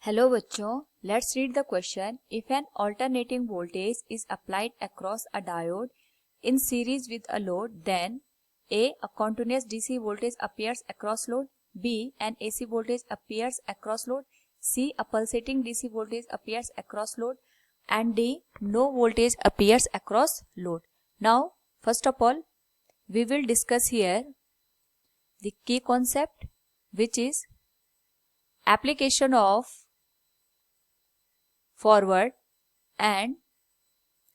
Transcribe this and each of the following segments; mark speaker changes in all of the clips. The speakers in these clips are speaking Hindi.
Speaker 1: हेलो बच्चों, let's read the question. If an alternating voltage is applied across a diode in series with a load, then a continuous DC voltage appears across load, b an AC voltage appears across load, c a pulsating DC voltage appears across load, and d no voltage appears across load. Now first of all we will discuss here the key concept, which is application of forward and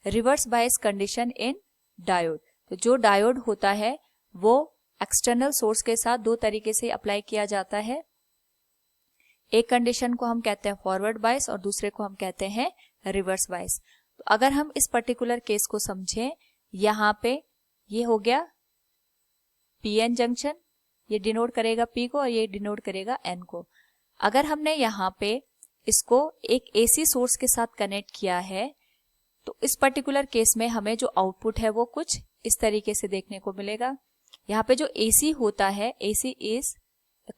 Speaker 1: reverse bias condition in diode. तो जो डायोड होता है वो एक्सटर्नल सोर्स के साथ दो तरीके से अप्लाई किया जाता है. एक कंडीशन को हम कहते हैं फॉरवर्ड बायस और दूसरे को हम कहते हैं रिवर्स बायस. तो अगर हम इस पर्टिकुलर केस को समझें, यहाँ पे ये हो गया पीएन जंक्शन, ये डिनोट करेगा पी को और ये डिनोट करेगा एन को. अगर हमने यहाँ पे इसको एक एसी सोर्स के साथ कनेक्ट किया है तो इस पर्टिकुलर केस में हमें जो आउटपुट है वो कुछ इस तरीके से देखने को मिलेगा. यहाँ पे जो एसी होता है, AC is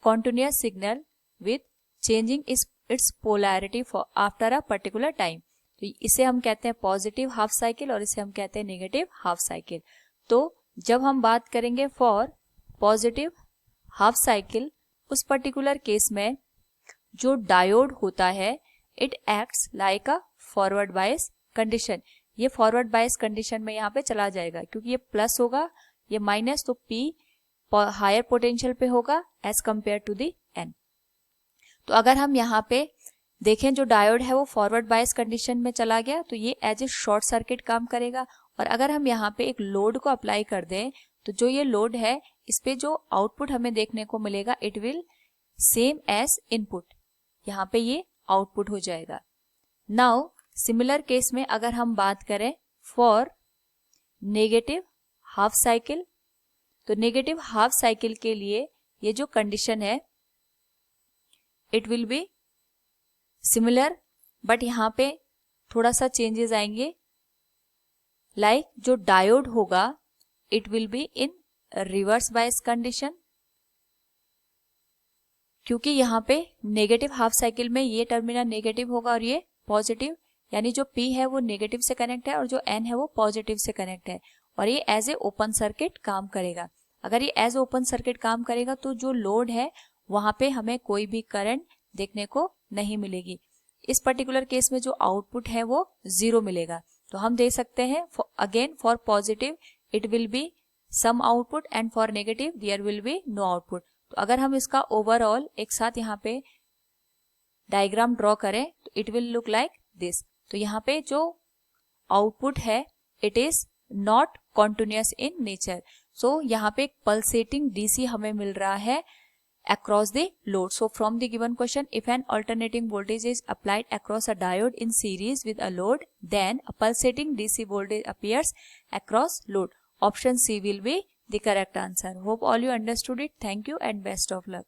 Speaker 1: continuous signal with changing it's polarity after a particular time. तो इसे हम कहते हैं पॉजिटिव हाफ साइकिल और इसे हम कहते हैं नेगेटिव हाफ साइकिल. तो जब हम बात करेंगे फॉर पॉजिटिव हाफ साइकिल, उस पर्टिकुलर केस में जो डायोड होता है it acts like a forward bias condition. ये फॉरवर्ड बायस कंडीशन में यहाँ पे चला जाएगा क्योंकि ये प्लस होगा, ये माइनस, तो पी हायर पोटेंशियल पे होगा as compare to the N. तो अगर हम यहाँ पे देखें जो डायोड है वो फॉरवर्ड बायस कंडीशन में चला गया तो ये एज ए शॉर्ट सर्किट काम करेगा. और अगर हम यहाँ पे एक लोड को अप्लाई कर दें तो जो ये लोड है इस पे जो आउटपुट हमें देखने को मिलेगा it will same as input, यहाँ पे ये आउटपुट हो जाएगा. नाउ सिमिलर केस में अगर हम बात करें फॉर नेगेटिव हाफ साइकिल, तो नेगेटिव हाफ साइकिल के लिए ये जो कंडीशन है it will be similar, but यहाँ पे थोड़ा सा चेंजेस आएंगे. लाइक जो डायोड होगा it will be in reverse bias condition, क्योंकि यहाँ पे नेगेटिव हाफ साइकिल में ये टर्मिनल नेगेटिव होगा और ये पॉजिटिव, यानी जो P है वो नेगेटिव से कनेक्ट है और जो N है वो पॉजिटिव से कनेक्ट है और ये एज ए ओपन सर्किट काम करेगा. अगर ये एज ओपन सर्किट काम करेगा तो जो लोड है वहां पे हमें कोई भी करंट देखने को नहीं मिलेगी. इस पर्टिकुलर केस में जो आउटपुट है वो 0 मिलेगा. तो हम देख सकते हैं again for positive it will be some output and for negative there will be no output. तो अगर हम इसका ओवरऑल एक साथ यहाँ पे डायग्राम ड्रॉ करें तो it will look like this. तो यहाँ पे जो आउटपुट है it is not continuous in nature. So यहाँ पे एक पल्सेटिंग डीसी हमें मिल रहा है across the load. So from the given question, if an alternating voltage is applied across a diode in series with a load, then a pulsating DC voltage appears across load. Option C will be the correct answer. Hope all you understood it. Thank you and best of luck.